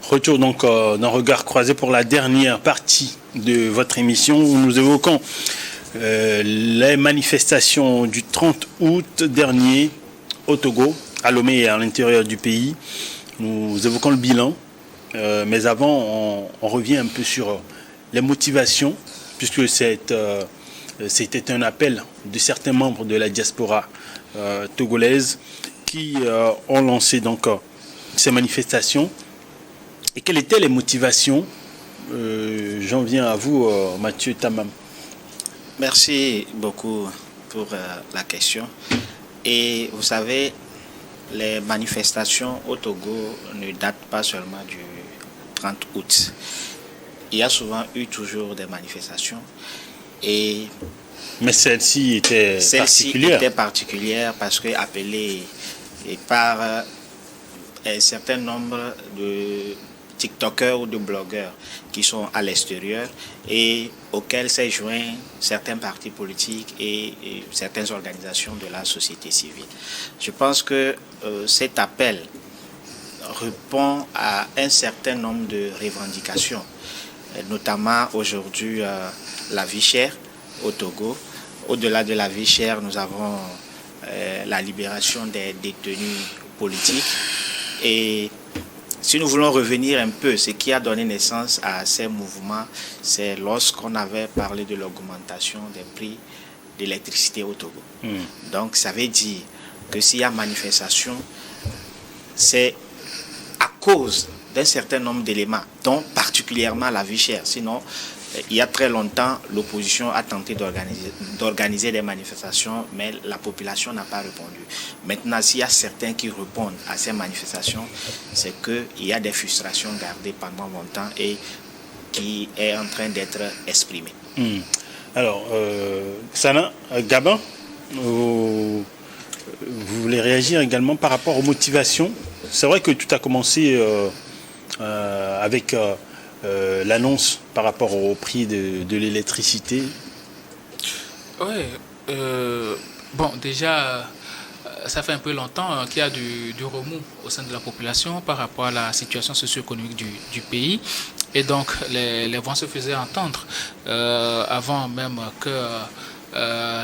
Retour donc d'un regard croisé pour la dernière partie de votre émission où nous évoquons les manifestations du 30 août dernier au Togo, à Lomé et à l'intérieur du pays. Nous évoquons le bilan, mais avant on revient un peu sur les motivations, puisque c'était un appel de certains membres de la diaspora togolaise qui ont lancé donc ces manifestations. Et quelles étaient les motivations? J'en viens à vous, Mathieu Tamam. Merci beaucoup pour la question. Et vous savez, les manifestations au Togo ne datent pas seulement du 30 août. Il y a souvent eu toujours des manifestations. Mais celle-ci était particulière. Celle-ci était particulière parce que appelée par un certain nombre de TikTokers ou de blogueurs qui sont à l'extérieur et auxquels s'est joint certains partis politiques et certaines organisations de la société civile. Je pense que cet appel répond à un certain nombre de revendications, notamment aujourd'hui la vie chère au Togo. Au-delà de la vie chère, nous avons la libération des détenus politiques. Et si nous voulons revenir un peu, ce qui a donné naissance à ces mouvements, c'est lorsqu'on avait parlé de l'augmentation des prix de l'électricité au Togo. Donc ça veut dire que s'il y a manifestation, c'est à cause d'un certain nombre d'éléments, dont particulièrement la vie chère. Sinon, il y a très longtemps, l'opposition a tenté d'organiser des manifestations, mais la population n'a pas répondu. Maintenant, s'il y a certains qui répondent à ces manifestations, c'est qu'il y a des frustrations gardées pendant longtemps et qui est en train d'être exprimées. Alors, Sana, Gabin, vous voulez réagir également par rapport aux motivations? C'est vrai que tout a commencé avec l'annonce par rapport au prix de l'électricité. Oui, bon, déjà, ça fait un peu longtemps qu'il y a du remous au sein de la population par rapport à la situation socio-économique du pays. Et donc, les voix se faisaient entendre avant même que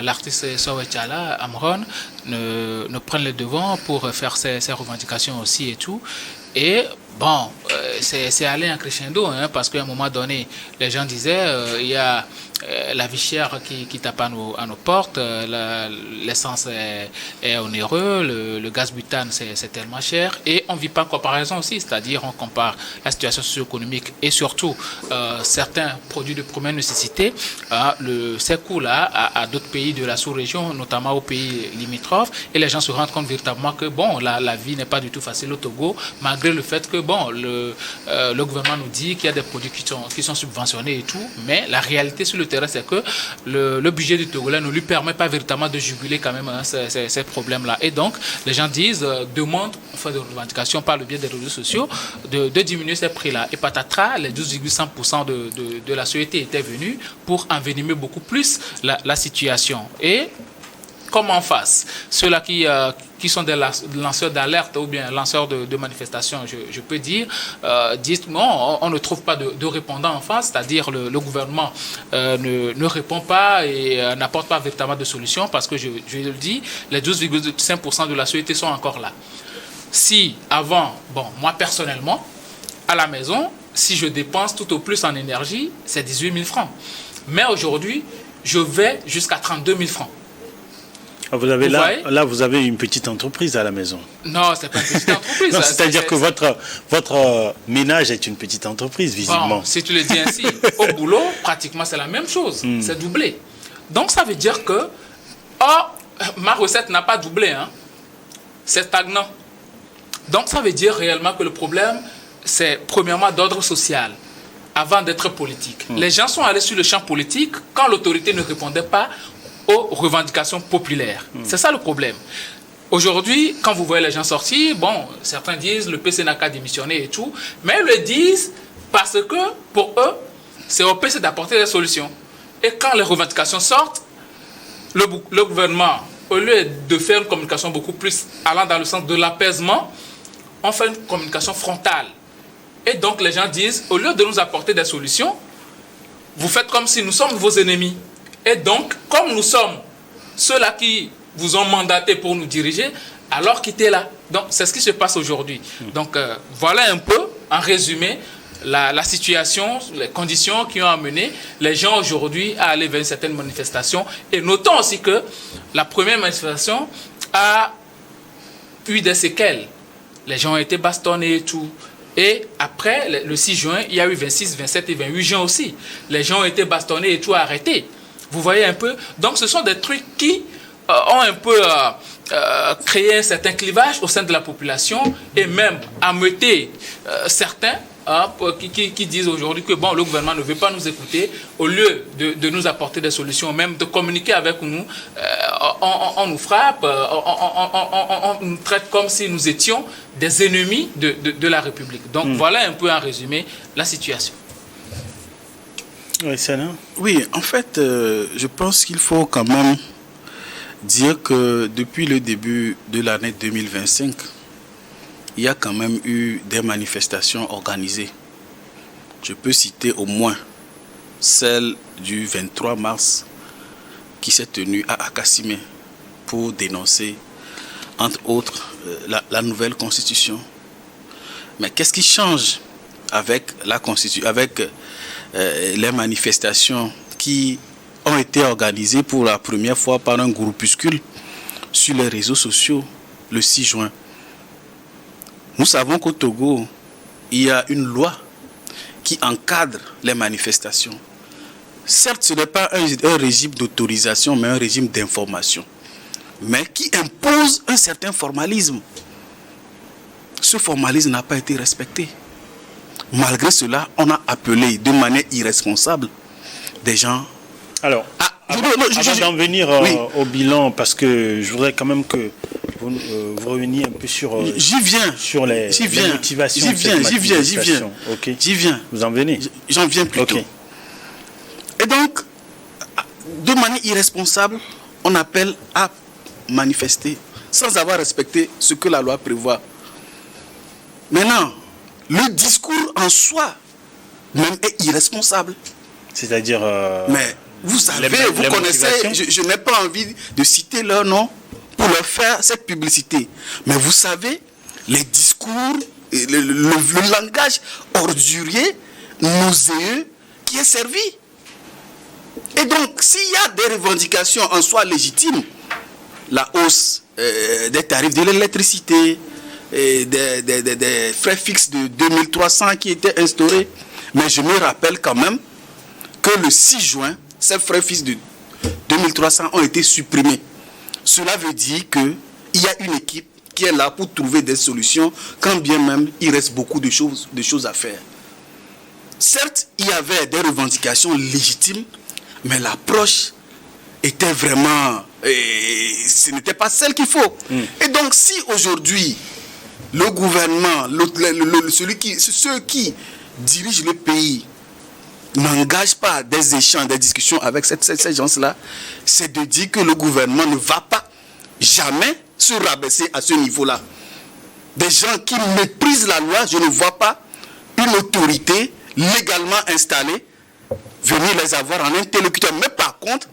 l'artiste Sowetchala, Amron, ne prenne le devant pour faire ses revendications aussi et tout. Et bon, c'est allé en crescendo, hein, parce qu'à un moment donné, les gens disaient il y a la vie chère qui tape à nos portes, l'essence est onéreux, le gaz butane c'est tellement cher, et on ne vit pas en comparaison aussi, c'est-à-dire on compare la situation socio-économique et surtout certains produits de première nécessité, ces coûts-là à d'autres pays de la sous-région, notamment aux pays limitrophes, et les gens se rendent compte véritablement que bon, la vie n'est pas du tout facile au Togo, malgré le fait que bon, le gouvernement nous dit qu'il y a des produits qui sont subventionnés et tout, mais la réalité sur le terrain, c'est que le budget du Togolais ne lui permet pas véritablement de juguler quand même ces problèmes-là. Et donc, les gens demandent, enfin de revendications par le biais des réseaux sociaux, de diminuer ces prix-là. Et patatras, les 12,5% de la société étaient venus pour envenimer beaucoup plus la situation. Et comme en face, ceux-là qui sont des lanceurs d'alerte ou bien lanceurs de manifestations, je peux dire, disent non, on ne trouve pas de répondant en face, c'est-à-dire le gouvernement ne répond pas et n'apporte pas véritablement de solution parce que, je le dis, les 12,5% de la société sont encore là. Si avant, bon, moi personnellement, à la maison, si je dépense tout au plus en énergie, c'est 18 000 francs. Mais aujourd'hui, je vais jusqu'à 32 000 francs. Vous avez une petite entreprise à la maison. Non, c'est pas une petite entreprise. C'est-à-dire que votre ménage est une petite entreprise, visiblement. Bon, si tu le dis ainsi, au boulot, pratiquement c'est la même chose. C'est doublé. Donc ça veut dire que ma recette n'a pas doublé. Hein. C'est stagnant. Donc ça veut dire réellement que le problème, c'est premièrement d'ordre social, avant d'être politique. Les gens sont allés sur le champ politique quand l'autorité ne répondait pas aux revendications populaires. C'est ça le problème. Aujourd'hui, quand vous voyez les gens sortir, bon, certains disent le PC n'a qu'à démissionner et tout, mais ils le disent parce que pour eux, c'est au PC d'apporter des solutions. Et quand les revendications sortent, le gouvernement, au lieu de faire une communication beaucoup plus allant dans le sens de l'apaisement, on fait une communication frontale. Et donc les gens disent, au lieu de nous apporter des solutions, vous faites comme si nous sommes vos ennemis. Et donc, comme nous sommes ceux-là qui vous ont mandaté pour nous diriger, alors quittez-la. Donc, c'est ce qui se passe aujourd'hui. Donc, voilà un peu, en résumé, la situation, les conditions qui ont amené les gens aujourd'hui à aller vers une certaine manifestation. Et notons aussi que la première manifestation a eu des séquelles. Les gens ont été bastonnés et tout. Et après, le 6 juin, il y a eu 26, 27 et 28 juin aussi. Les gens ont été bastonnés et tout arrêtés. Vous voyez un peu? Donc, ce sont des trucs qui ont un peu créé un certain clivage au sein de la population et même ameuté certains qui disent aujourd'hui que bon, le gouvernement ne veut pas nous écouter. Au lieu de nous apporter des solutions, même de communiquer avec nous, on nous frappe, on nous traite comme si nous étions des ennemis de la République. Donc voilà un peu en résumé la situation. Oui, Sana. Oui, en fait, je pense qu'il faut quand même dire que depuis le début de l'année 2025, il y a quand même eu des manifestations organisées. Je peux citer au moins celle du 23 mars qui s'est tenue à Akasimé pour dénoncer, entre autres, la nouvelle constitution. Mais qu'est-ce qui change avec la constitution, avec les manifestations qui ont été organisées pour la première fois par un groupuscule sur les réseaux sociaux le 6 juin. Nous savons qu'au Togo, il y a une loi qui encadre les manifestations. Certes, ce n'est pas un régime d'autorisation, mais un régime d'information, mais qui impose un certain formalisme. Ce formalisme n'a pas été respecté. Malgré cela, on a appelé de manière irresponsable des gens. Alors, avant d'en venir au bilan, parce que je voudrais quand même que vous reveniez un peu sur les motivations. J'y viens. Vous en venez? J'en viens plutôt. Okay. Et donc, de manière irresponsable, on appelle à manifester sans avoir respecté ce que la loi prévoit. Maintenant, le discours en soi même est irresponsable. C'est-à-dire... Mais vous savez, vous connaissez, je n'ai pas envie de citer leur nom pour leur faire cette publicité. Mais vous savez, les discours, le langage ordurier, nauséeux qui est servi. Et donc, s'il y a des revendications en soi légitimes, la hausse des tarifs de l'électricité, des frais fixes de 2300 qui étaient instaurés, mais je me rappelle quand même que le 6 juin, ces frais fixes de 2300 ont été supprimés. Cela veut dire qu'il y a une équipe qui est là pour trouver des solutions, quand bien même il reste beaucoup de choses à faire. Certes, il y avait des revendications légitimes, mais l'approche était vraiment... ce n'était pas celle qu'il faut. Et donc, si aujourd'hui, le gouvernement, ceux qui dirigent le pays, n'engage pas des échanges, des discussions avec ces gens-là, c'est de dire que le gouvernement ne va pas jamais se rabaisser à ce niveau-là. Des gens qui méprisent la loi, je ne vois pas une autorité légalement installée venir les avoir en interlocuteur.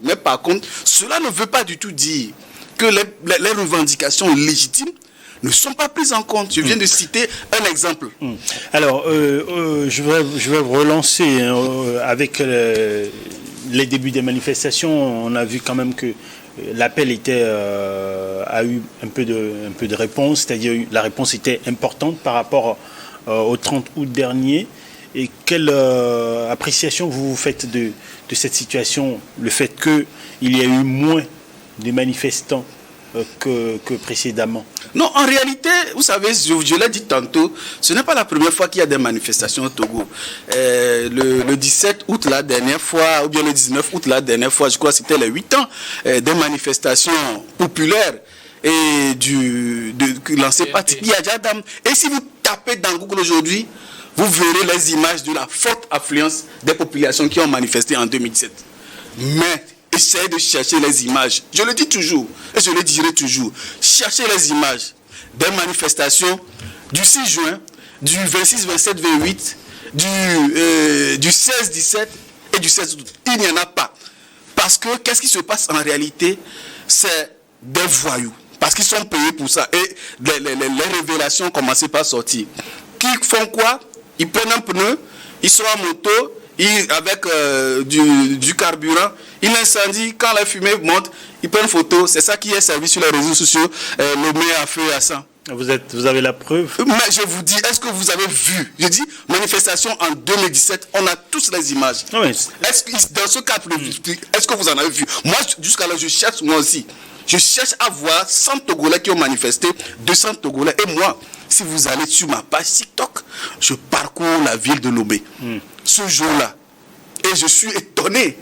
Mais par contre, cela ne veut pas du tout dire que les revendications légitimes ne sont pas prises en compte. Je viens de citer un exemple. Alors, je vais vous relancer avec les débuts des manifestations. On a vu quand même que l'appel a eu un peu de réponse, c'est-à-dire la réponse était importante par rapport au 30 août dernier. Et quelle appréciation vous faites de cette situation, le fait qu'il y a eu moins de manifestants que précédemment? Non, en réalité, vous savez, je l'ai dit tantôt, ce n'est pas la première fois qu'il y a des manifestations au Togo. Le 17 août la dernière fois, ou bien le 19 août la dernière fois, je crois que c'était les 8 ans, des manifestations populaires et lancées par Tipi Adjadam. Et si vous tapez dans Google aujourd'hui, vous verrez les images de la forte affluence des populations qui ont manifesté en 2017. Mais essayez de chercher les images. Je le dis toujours et je le dirai toujours. Cherchez les images des manifestations du 6 juin, du 26, 27, 28, du 16, 17 et du 16 août. Il n'y en a pas. Parce que qu'est-ce qui se passe en réalité? C'est des voyous. Parce qu'ils sont payés pour ça. Et les révélations ont commencé par sortir. Qui font quoi? Ils prennent un pneu, ils sont en moto, avec du carburant, ils incendient. Quand la fumée monte, ils prennent photo. C'est ça qui est servi sur les réseaux sociaux. Nommé à feu et à sang. Vous avez la preuve? Mais je vous dis, est-ce que vous avez vu? Je dis, manifestation en 2017, on a tous les images. Oui. Est-ce que dans ce cas, est-ce que vous en avez vu? Moi, jusqu'à là, je cherche moi aussi. Je cherche à voir 100 Togolais qui ont manifesté, 200 Togolais. Et moi, si vous allez sur ma page TikTok, je parcours la ville de Lomé. Ce jour-là. Et je suis étonné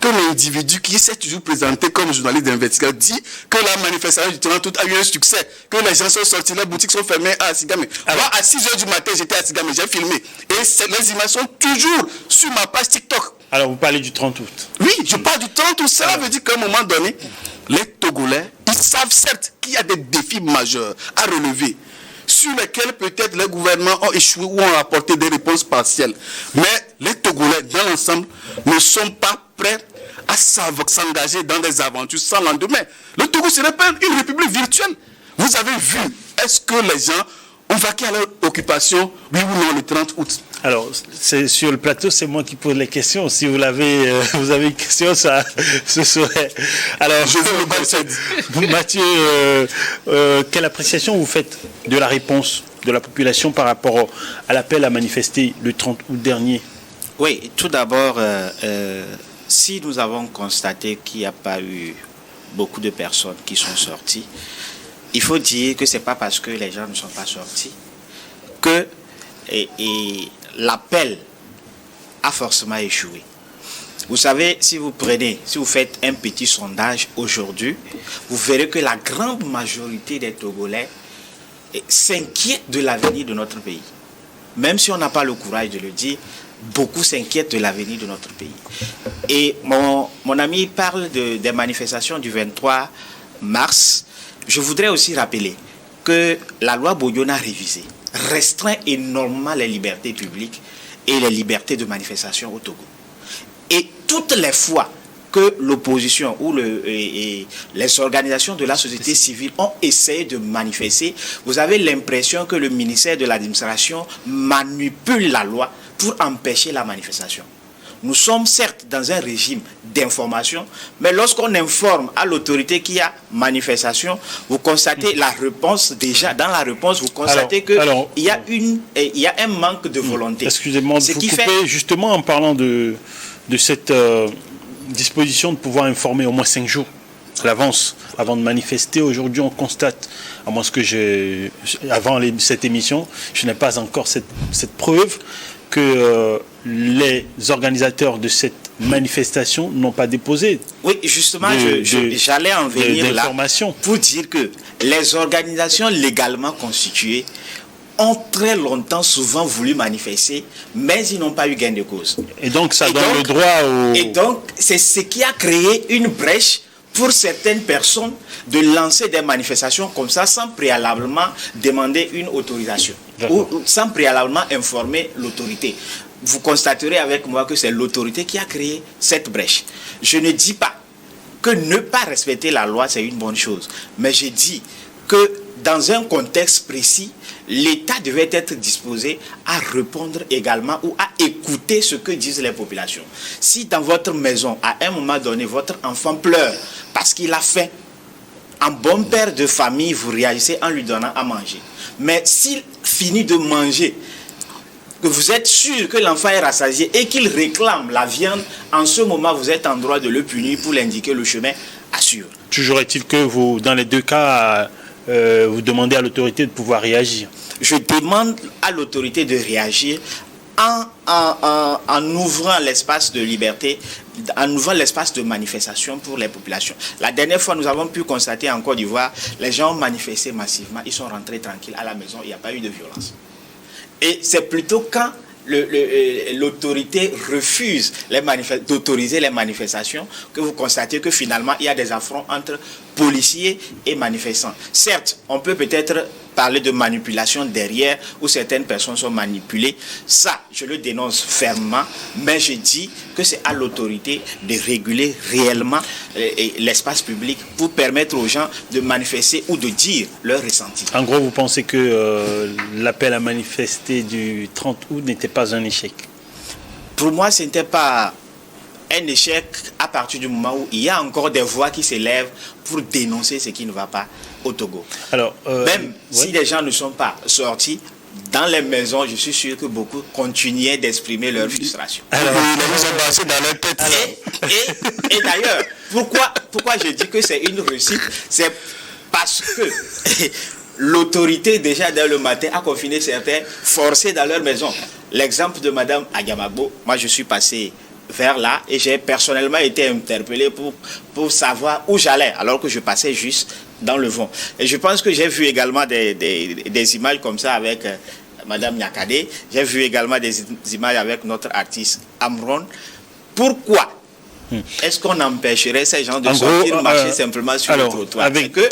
que l'individu qui s'est toujours présenté comme journaliste d'investigation dit que la manifestation du 30 août a eu un succès, que les gens sont sortis, les boutiques sont fermées à Asigame. Moi, à 6h du matin, j'étais à Asigame, j'ai filmé. Et les images sont toujours sur ma page TikTok. Alors, vous parlez du 30 août? Oui, je parle du 30 août. Cela veut dire qu'à un moment donné, les Togolais, ils savent certes qu'il y a des défis majeurs à relever, sur lesquels peut-être les gouvernements ont échoué ou ont apporté des réponses partielles. Mais les Togolais, dans l'ensemble, ne sont pas prêts à s'engager dans des aventures sans lendemain. Le Togo, ce n'est pas une république virtuelle. Vous avez vu, est-ce que les gens ont vaqué à leur occupation, oui ou non, le 30 août? Alors, c'est sur le plateau, c'est moi qui pose les questions. Si vous l'avez, vous avez une question, ça, ce serait. Alors, je vous Mathieu, quelle appréciation vous faites de la réponse de la population par rapport à l'appel à manifester le 30 août dernier? Oui, tout d'abord, si nous avons constaté qu'il n'y a pas eu beaucoup de personnes qui sont sorties, il faut dire que ce n'est pas parce que les gens ne sont pas sortis que l'appel a forcément échoué. Vous savez, si vous faites un petit sondage aujourd'hui, vous verrez que la grande majorité des Togolais s'inquiètent de l'avenir de notre pays. Même si on n'a pas le courage de le dire, beaucoup s'inquiètent de l'avenir de notre pays. Et mon ami parle des manifestations du 23 mars. Je voudrais aussi rappeler que la loi Boyona révisée restreint énormément les libertés publiques et les libertés de manifestation au Togo. Et toutes les fois que l'opposition ou les organisations de la société civile ont essayé de manifester, vous avez l'impression que le ministère de l'administration manipule la loi pour empêcher la manifestation. Nous sommes certes dans un régime d'information, mais lorsqu'on informe à l'autorité qu'il y a manifestation, vous constatez la réponse, déjà dans la réponse, vous constatez qu'il y a un manque de volonté. Excusez-moi de vous couper, justement en parlant de cette disposition de pouvoir informer au moins 5 jours à l'avance avant de manifester. Aujourd'hui, on constate, à moins que avant cette émission, je n'ai pas encore cette preuve que les organisateurs de cette manifestation n'ont pas déposé. Oui, justement, j'allais en venir là pour dire que les organisations légalement constituées ont très longtemps souvent voulu manifester, mais ils n'ont pas eu gain de cause. Et donc, ça donne le droit au... Et donc, c'est ce qui a créé une brèche pour certaines personnes de lancer des manifestations comme ça sans préalablement demander une autorisation ou sans préalablement informer l'autorité. Vous constaterez avec moi que c'est l'autorité qui a créé cette brèche. Je ne dis pas que ne pas respecter la loi, c'est une bonne chose, mais je dis que dans un contexte précis, l'État devait être disposé à répondre également ou à écouter ce que disent les populations. Si dans votre maison, à un moment donné, votre enfant pleure parce qu'il a faim, en bon père de famille, vous réagissez en lui donnant à manger. Mais s'il finit de manger, que vous êtes sûr que l'enfant est rassasié et qu'il réclame la viande, en ce moment, vous êtes en droit de le punir pour l'indiquer le chemin à suivre. Toujours est-il que vous, dans les deux cas, vous demandez à l'autorité de pouvoir réagir? Je demande à l'autorité de réagir en ouvrant l'espace de liberté, en ouvrant l'espace de manifestation pour les populations. La dernière fois, nous avons pu constater en Côte d'Ivoire, les gens ont manifesté massivement, ils sont rentrés tranquilles à la maison, il n'y a pas eu de violence. Et c'est plutôt quand l'autorité refuse d'autoriser les manifestations que vous constatez que finalement il y a des affronts entre policiers et manifestants. Certes, on peut peut-être parler de manipulation derrière, où certaines personnes sont manipulées. Ça, je le dénonce fermement, mais je dis que c'est à l'autorité de réguler réellement l'espace public pour permettre aux gens de manifester ou de dire leur ressenti. En gros, vous pensez que l'appel à manifester du 30 août n'était pas un échec? Pour moi, ce n'était pas un échec à partir du moment où il y a encore des voix qui s'élèvent pour dénoncer ce qui ne va pas au Togo. Alors, même si les gens ne sont pas sortis, dans les maisons, je suis sûr que beaucoup continuaient d'exprimer leur frustration. Alors, ils sont passés dans leur tête. Et d'ailleurs, pourquoi je dis que c'est une réussite? C'est parce que l'autorité, déjà dès le matin, a confiné certains forcés dans leur maison. L'exemple de Mme Agamagbo, moi je suis passé vers là et j'ai personnellement été interpellé pour savoir où j'allais alors que je passais juste dans le vent. Et je pense que j'ai vu également des images comme ça avec Mme Nyakade. J'ai vu également des images avec notre artiste Amron. Pourquoi est-ce qu'on empêcherait ces gens de sortir marcher simplement sur le trottoir? C'est que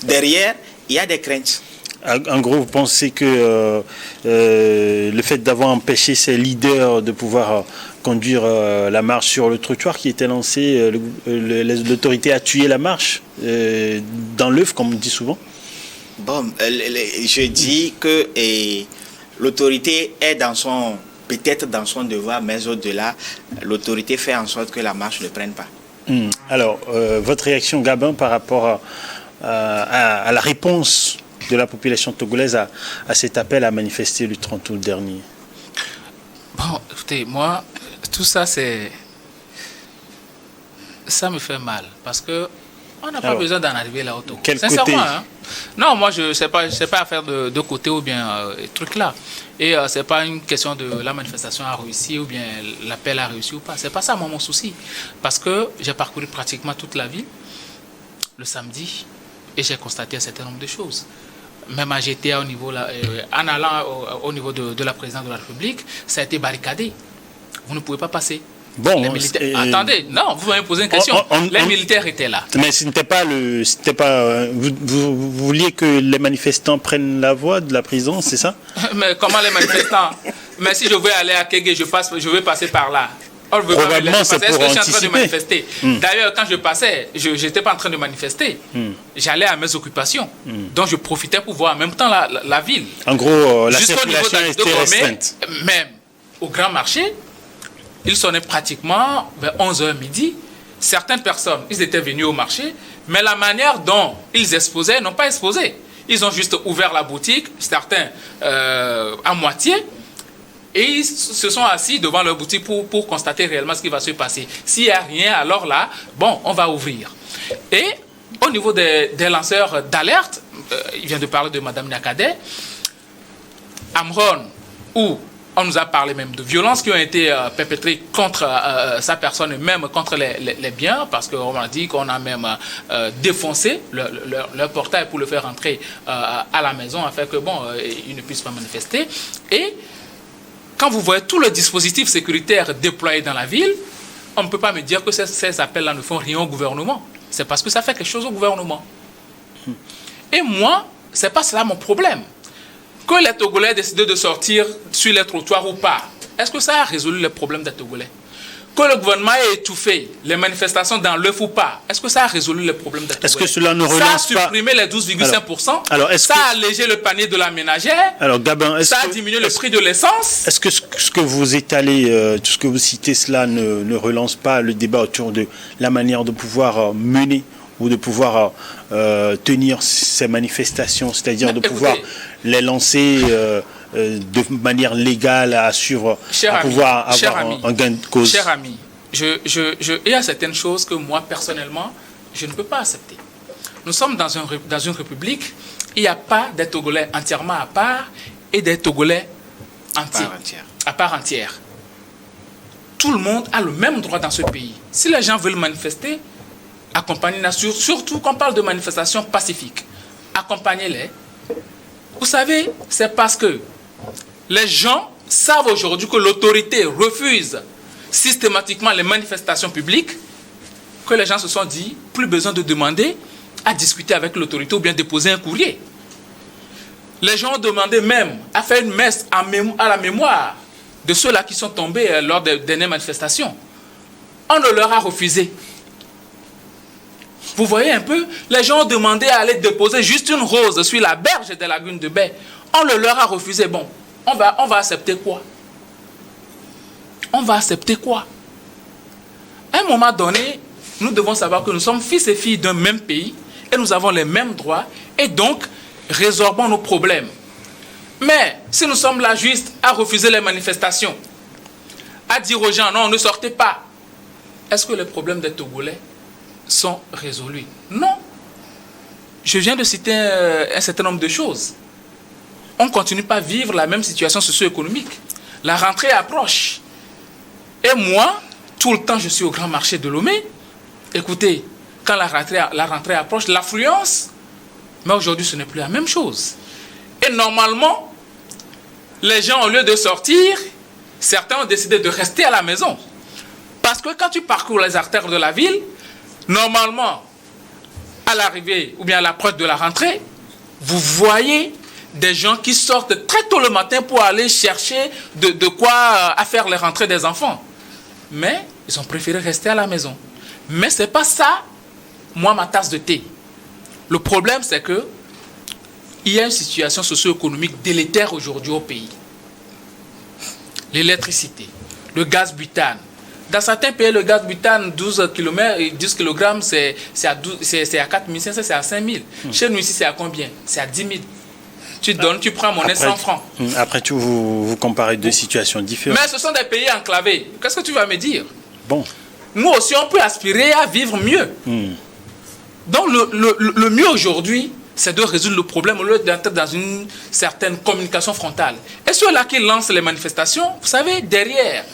derrière, il y a des craintes. En gros, vous pensez que le fait d'avoir empêché ces leaders de pouvoir conduire la marche sur le trottoir qui était lancée, l'autorité a tué la marche dans l'œuf, comme on dit souvent? Bon, je dis que l'autorité est peut-être dans son devoir, mais au-delà, l'autorité fait en sorte que la marche ne prenne pas. Alors, votre réaction, Gabin, par rapport à la réponse de la population togolaise à cet appel à manifester le 30 août dernier? Bon, écoutez, moi, tout ça, ça me fait mal, parce que on n'a pas besoin d'en arriver là au Togo. Quel côté? Hein? Non, moi, je sais pas affaire de côté ou bien truc là. Et c'est pas une question de la manifestation a réussi ou bien l'appel a réussi ou pas. C'est pas ça, moi, mon souci. Parce que j'ai parcouru pratiquement toute la ville le samedi et j'ai constaté un certain nombre de choses. Même à GTA, en allant au niveau de la présidence de la République, ça a été barricadé. Vous ne pouvez pas passer. Bon, les militaires... Attendez, non, vous m'avez posé une question. Les militaires étaient là. Mais ce n'était pas vous vouliez que les manifestants prennent la voie de la prison, c'est ça? Mais comment les manifestants? Mais si je veux aller à Kégué, je vais passer par là. Probablement, c'est pour anticiper. Je suis en train de manifester. D'ailleurs, quand je passais, je n'étais pas en train de manifester. J'allais à mes occupations. Donc, je profitais pour voir en même temps la ville. En gros, la circulation était restreinte. Même au grand marché, il sonnait pratiquement vers 11h midi. Certaines personnes, ils étaient venus au marché, mais la manière dont ils exposaient, n'ont pas exposé. Ils ont juste ouvert la boutique, certains à moitié, et ils se sont assis devant leur boutique pour constater réellement ce qui va se passer. S'il n'y a rien, alors là, bon, on va ouvrir. Et au niveau des lanceurs d'alerte, il vient de parler de Mme Nyakade, Amron, où on nous a parlé même de violences qui ont été perpétrées contre sa personne et même contre les biens, parce qu'on a dit qu'on a même défoncé leur portail pour le faire entrer à la maison afin que, bon, ils ne puissent pas manifester. Et quand vous voyez tout le dispositif sécuritaire déployé dans la ville, on ne peut pas me dire que ces appels-là ne font rien au gouvernement. C'est parce que ça fait quelque chose au gouvernement. Et moi, ce n'est pas cela mon problème. Que les Togolais décident de sortir sur les trottoirs ou pas, est-ce que ça a résolu les problèmes des Togolais? Que le gouvernement ait étouffé les manifestations dans l'œuf ou pas, est-ce que ça a résolu les problèmes des Togolais? Est-ce que cela ne relance pas? Ça a supprimé les 12,5%, ça a allégé le panier de la ménagère, ça a diminué le prix de l'essence. Est-ce que ce que vous étalez, tout ce que vous citez, cela ne relance pas le débat autour de la manière de pouvoir mener ou de pouvoir tenir ces manifestations, c'est-à-dire de pouvoir les lancer de manière légale à pouvoir avoir un gain de cause? Cher ami, il y a certaines choses que moi, personnellement, je ne peux pas accepter. Nous sommes dans une république, il n'y a pas des Togolais entièrement à part et des Togolais à part entière. Tout le monde a le même droit dans ce pays. Si les gens veulent manifester, accompagnez-les, surtout quand on parle de manifestations pacifiques. Accompagnez-les. Vous savez, c'est parce que les gens savent aujourd'hui que l'autorité refuse systématiquement les manifestations publiques que les gens se sont dit, plus besoin de demander à discuter avec l'autorité ou bien déposer un courrier. Les gens ont demandé même à faire une messe à la mémoire de ceux-là qui sont tombés lors des dernières manifestations. On ne leur a refusé. Vous voyez un peu, les gens ont demandé à aller déposer juste une rose sur la berge des lagunes de Baie. On le leur a refusé. Bon, on va accepter quoi? On va accepter quoi? À un moment donné, nous devons savoir que nous sommes fils et filles d'un même pays et nous avons les mêmes droits et donc résorbons nos problèmes. Mais si nous sommes là juste à refuser les manifestations, à dire aux gens non, ne sortez pas, est-ce que les problèmes des Togolais sont résolus? Non. Je viens de citer un certain nombre de choses. On ne continue pas à vivre la même situation socio-économique. La rentrée approche. Et moi, tout le temps, je suis au grand marché de Lomé. Écoutez, quand la rentrée approche, l'affluence, mais aujourd'hui, ce n'est plus la même chose. Et normalement, les gens, au lieu de sortir, certains ont décidé de rester à la maison. Parce que quand tu parcours les artères de la ville, normalement, à l'arrivée ou bien à l'approche de la rentrée, vous voyez des gens qui sortent très tôt le matin pour aller chercher de quoi à faire les rentrées des enfants. Mais ils ont préféré rester à la maison. Mais ce n'est pas ça, moi, ma tasse de thé. Le problème, c'est que il y a une situation socio-économique délétère aujourd'hui au pays. L'électricité, le gaz butane. Dans certains pays, le gaz butane, 10 kg, c'est à 4 500, c'est à 5 000. Chez nous, ici, c'est à combien? C'est à 10 000. Tu prends monnaie 100 francs. Après, vous comparez deux situations différentes. Mais ce sont des pays enclavés. Qu'est-ce que tu vas me dire? Bon. Nous aussi, on peut aspirer à vivre mieux. Donc, le mieux aujourd'hui, c'est de résoudre le problème au lieu d'entrer dans une certaine communication frontale. Et ceux-là qui lancent les manifestations, vous savez, derrière,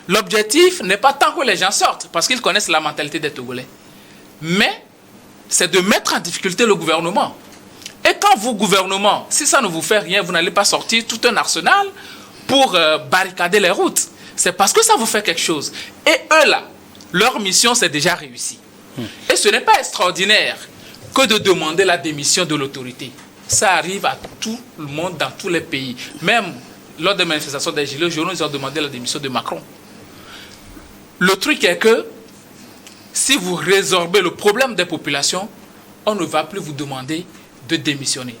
l'objectif n'est pas tant que les gens sortent, parce qu'ils connaissent la mentalité des Togolais. Mais c'est de mettre en difficulté le gouvernement. Et quand vous, gouvernement, si ça ne vous fait rien, vous n'allez pas sortir tout un arsenal pour barricader les routes. C'est parce que ça vous fait quelque chose. Et eux là, leur mission c'est déjà réussi. Et ce n'est pas extraordinaire que de demander la démission de l'autorité. Ça arrive à tout le monde, dans tous les pays. Même lors des manifestations des Gilets jaunes, ils ont demandé la démission de Macron. Le truc est que si vous résorbez le problème des populations, on ne va plus vous demander de démissionner.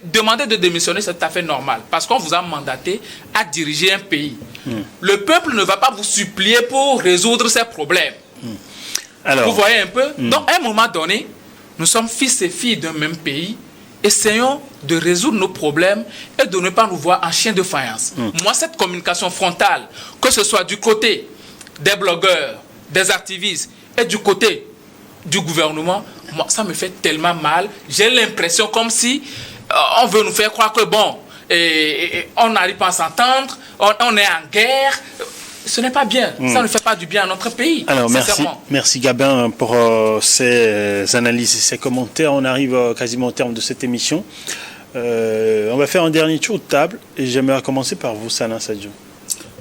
Demander de démissionner, c'est tout à fait normal, parce qu'on vous a mandaté à diriger un pays. Le peuple ne va pas vous supplier pour résoudre ses problèmes. Alors, vous voyez un peu? Donc, à un moment donné, nous sommes fils et filles d'un même pays. Essayons de résoudre nos problèmes et de ne pas nous voir en chien de faïence. Moi, cette communication frontale, que ce soit du côté des blogueurs, des activistes et du côté du gouvernement, moi, ça me fait tellement mal. J'ai l'impression comme si on veut nous faire croire que bon, on n'arrive pas à s'entendre, on est en guerre. Ce n'est pas bien. Ça ne fait pas du bien à notre pays. Alors, merci Gabin pour ces analyses et ces commentaires. On arrive quasiment au terme de cette émission. On va faire un dernier tour de table et j'aimerais commencer par vous, Salah Sadio.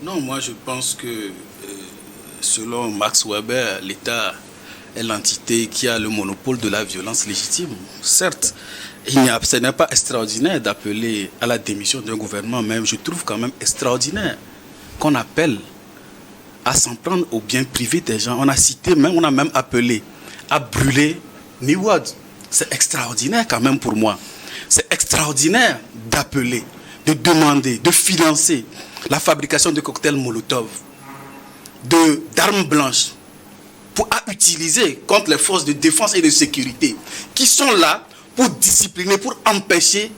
Non, moi je pense que selon Max Weber, l'État est l'entité qui a le monopole de la violence légitime. Certes, ce n'est pas extraordinaire d'appeler à la démission d'un gouvernement, même je trouve quand même extraordinaire qu'on appelle à s'en prendre au bien privé des gens. On a même appelé à brûler Niwad. C'est extraordinaire quand même pour moi. C'est extraordinaire d'appeler, de demander, de financer la fabrication de cocktails Molotov, d'armes blanches à utiliser contre les forces de défense et de sécurité qui sont là pour discipliner, pour empêcher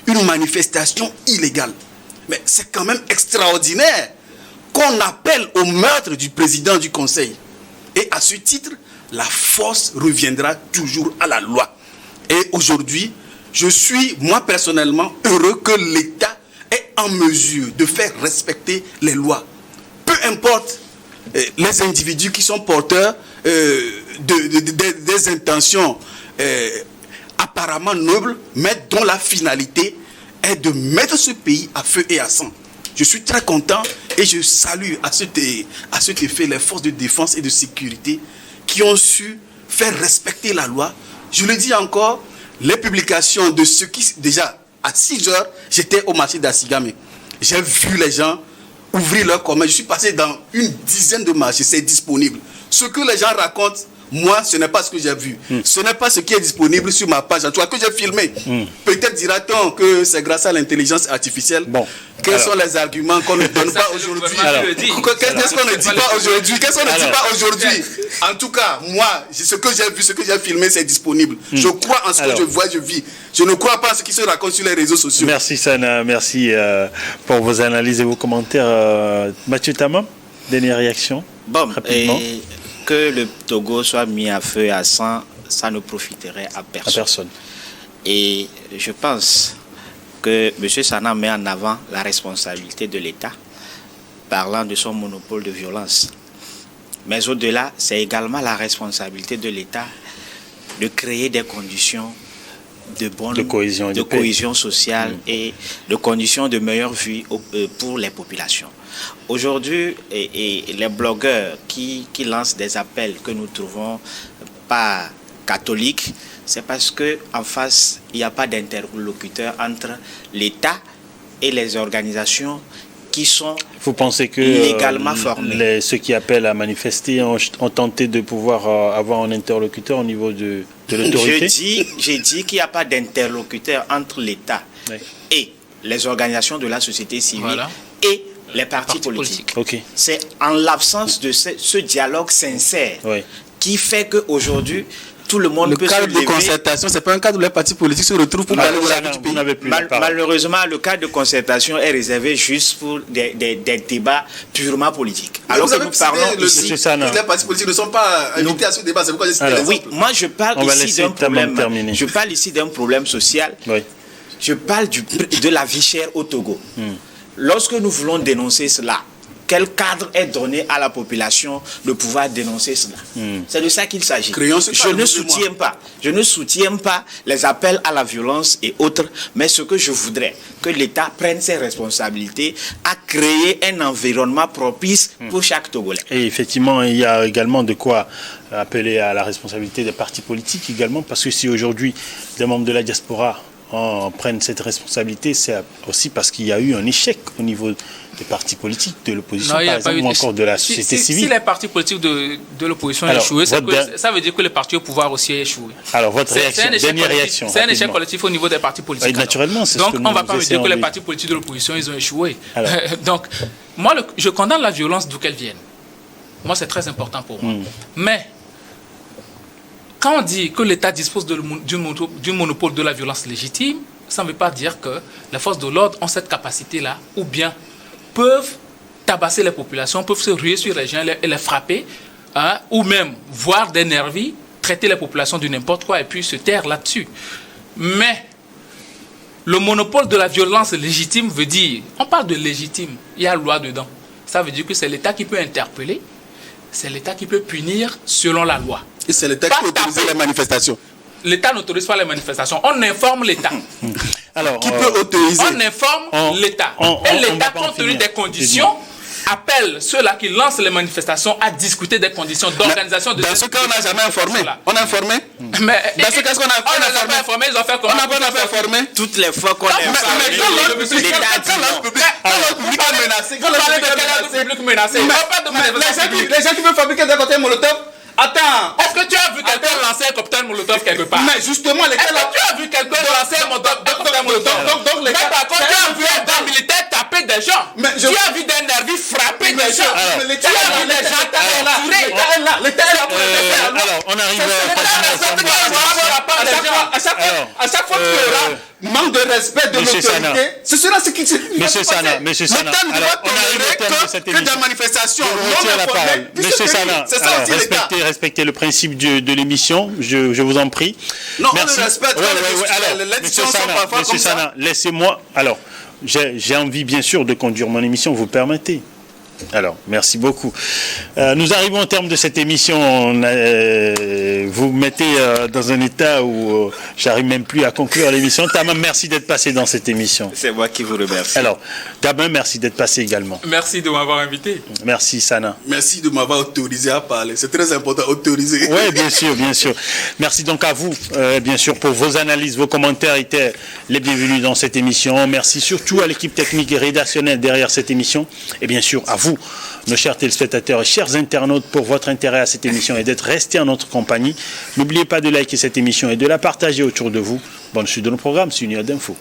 une manifestation illégale. Mais c'est quand même extraordinaire qu'on appelle au meurtre du président du Conseil. Et à ce titre, la force reviendra toujours à la loi. Et aujourd'hui, je suis, moi personnellement, heureux que l'État est en mesure de faire respecter les lois. Peu importe les individus qui sont porteurs des intentions apparemment nobles, mais dont la finalité est de mettre ce pays à feu et à sang. Je suis très content et je salue à cet effet les forces de défense et de sécurité qui ont su faire respecter la loi. Je le dis encore, les publications de ceux qui, déjà, à 6 heures, j'étais au marché d'Assigame. J'ai vu les gens ouvrir leur commerce. Je suis passé dans une dizaine de marchés, c'est disponible. Ce que les gens racontent, moi, ce n'est pas ce que j'ai vu. Ce n'est pas ce qui est disponible sur ma page, en tout cas que j'ai filmé. Peut-être dira-t-on que c'est grâce à l'intelligence artificielle. Bon. Quels sont les arguments qu'on ne donne pas aujourd'hui? Qu'est-ce qu'on ne dit pas aujourd'hui? Qu'est-ce qu'on ne dit pas aujourd'hui? En tout cas, moi, ce que j'ai vu, ce que j'ai filmé, c'est disponible. Je crois en ce que je vois, je vis. Je ne crois pas à ce qui se raconte sur les réseaux sociaux. Merci Sana, merci pour vos analyses et vos commentaires. Mathieu Tamam, dernière réaction. Bon, rapidement. Que le Togo soit mis à feu et à sang, ça ne profiterait à personne. Et je pense que M. Sana met en avant la responsabilité de l'État, parlant de son monopole de violence. Mais au-delà, c'est également la responsabilité de l'État de créer des conditions de cohésion sociale et de conditions de meilleure vie pour les populations. Aujourd'hui, les blogueurs qui lancent des appels que nous trouvons pas catholiques, c'est parce qu'en face, il n'y a pas d'interlocuteur entre l'État et les organisations qui sont Vous pensez que légalement formés. Ceux qui appellent à manifester ont tenté de pouvoir avoir un interlocuteur au niveau de l'autorité? J'ai dit qu'il n'y a pas d'interlocuteur entre l'État et les organisations de la société civile et les partis politiques. Okay. C'est en l'absence de ce dialogue sincère qui fait qu'aujourd'hui, tout le monde peut se lever. Le cadre de concertation, c'est pas un cadre où les partis politiques se retrouvent pour parler de la vie du pays. Malheureusement, le cadre de concertation est réservé juste pour des débats purement politiques. Alors que nous parlons ici, les partis politiques ne sont pas invités à ce débat. C'est pourquoi j'ai cité l'exemple. Oui, moi je parle ici d'un problème. Je parle ici d'un problème social. Je parle de la vie chère au Togo. Lorsque nous voulons dénoncer cela, quel cadre est donné à la population de pouvoir dénoncer cela? C'est de ça qu'il s'agit. Je ne soutiens pas les appels à la violence et autres, mais ce que je voudrais, que l'État prenne ses responsabilités à créer un environnement propice pour chaque Togolais. Et effectivement, il y a également de quoi appeler à la responsabilité des partis politiques également, parce que si aujourd'hui des membres de la diaspora prennent cette responsabilité, c'est aussi parce qu'il y a eu un échec au niveau des partis politiques de l'opposition, par exemple, ou encore de la société civile. Si les partis politiques de l'opposition ont échoué, ça veut dire que les partis au pouvoir aussi ont échoué. Alors, votre réaction, dernière réaction. C'est un échec collectif au niveau des partis politiques. Naturellement, c'est donc, on ne va pas me dire que les partis politiques de l'opposition, ils ont échoué. Donc, moi, je condamne la violence d'où qu'elle vienne. Moi, c'est très important pour moi. Mais, quand on dit que l'État dispose du monopole de la violence légitime, ça ne veut pas dire que les forces de l'ordre ont cette capacité-là, ou bien peuvent tabasser les populations, peuvent se ruer sur les gens et les frapper, ou même voir des nervis, traiter les populations de n'importe quoi et puis se taire là-dessus. Mais le monopole de la violence légitime veut dire, on parle de légitime, il y a loi dedans. Ça veut dire que c'est l'État qui peut interpeller, c'est l'État qui peut punir selon la loi. Et c'est l'État qui peut autoriser les manifestations. L'État n'autorise pas les manifestations. On informe l'État. Alors, qui peut autoriser? On informe l'État. Et l'État, compte tenu des conditions, appelle ceux-là qui lancent les manifestations à discuter des conditions d'organisation de... Dans ce cas, on n'a jamais informé. On a informé. Mais dans ce cas, on n'a pas informé. Ils ont fait comment? On n'a pas informé. Toutes les fois qu'on a informé, l'État dit Vous parlez de quel ordre public menacé? Les gens qui veulent fabriquer des cocktails Molotov. Attends, est-ce que tu as vu quelqu'un lancer un cocktail Molotov quelque part? Mais justement, est-ce que tu as vu quelqu'un lancer un cocktail Molotov? Mais par contre, tu as vu un militaire taper des gens. Tu as vu des nervis frapper des gens. Tu as vu des gens taper. L'État est là pour les... Alors, on arrive à chaque fois qu'il y aura manque de respect de l'autorité, ce sera ce qui se passe. Monsieur Sana, alors on arrive au terme de cette émission. Que des manifestations Monsieur Sana, respectez le principe de l'émission, je vous en prie. Non, on le respecte. Monsieur Sana, laissez-moi. Alors, j'ai envie bien sûr de conduire mon émission, vous permettez. Alors, merci beaucoup. Nous arrivons au terme de cette émission. Vous mettez dans un état où j'arrive même plus à conclure l'émission. Tama, merci d'être passé dans cette émission. C'est moi qui vous remercie. Alors, Gabin, merci d'être passé également. Merci de m'avoir invité. Merci, Sana. Merci de m'avoir autorisé à parler. C'est très important, autorisé. Oui, bien sûr, bien sûr. Merci donc à vous, bien sûr, pour vos analyses, vos commentaires étaient les bienvenus dans cette émission. Merci surtout à l'équipe technique et rédactionnelle derrière cette émission. Et bien sûr, à vous, nos chers téléspectateurs et chers internautes, pour votre intérêt à cette émission et d'être restés en notre compagnie. N'oubliez pas de liker cette émission et de la partager autour de vous. Bonne suite de nos programmes sur Unidad Info.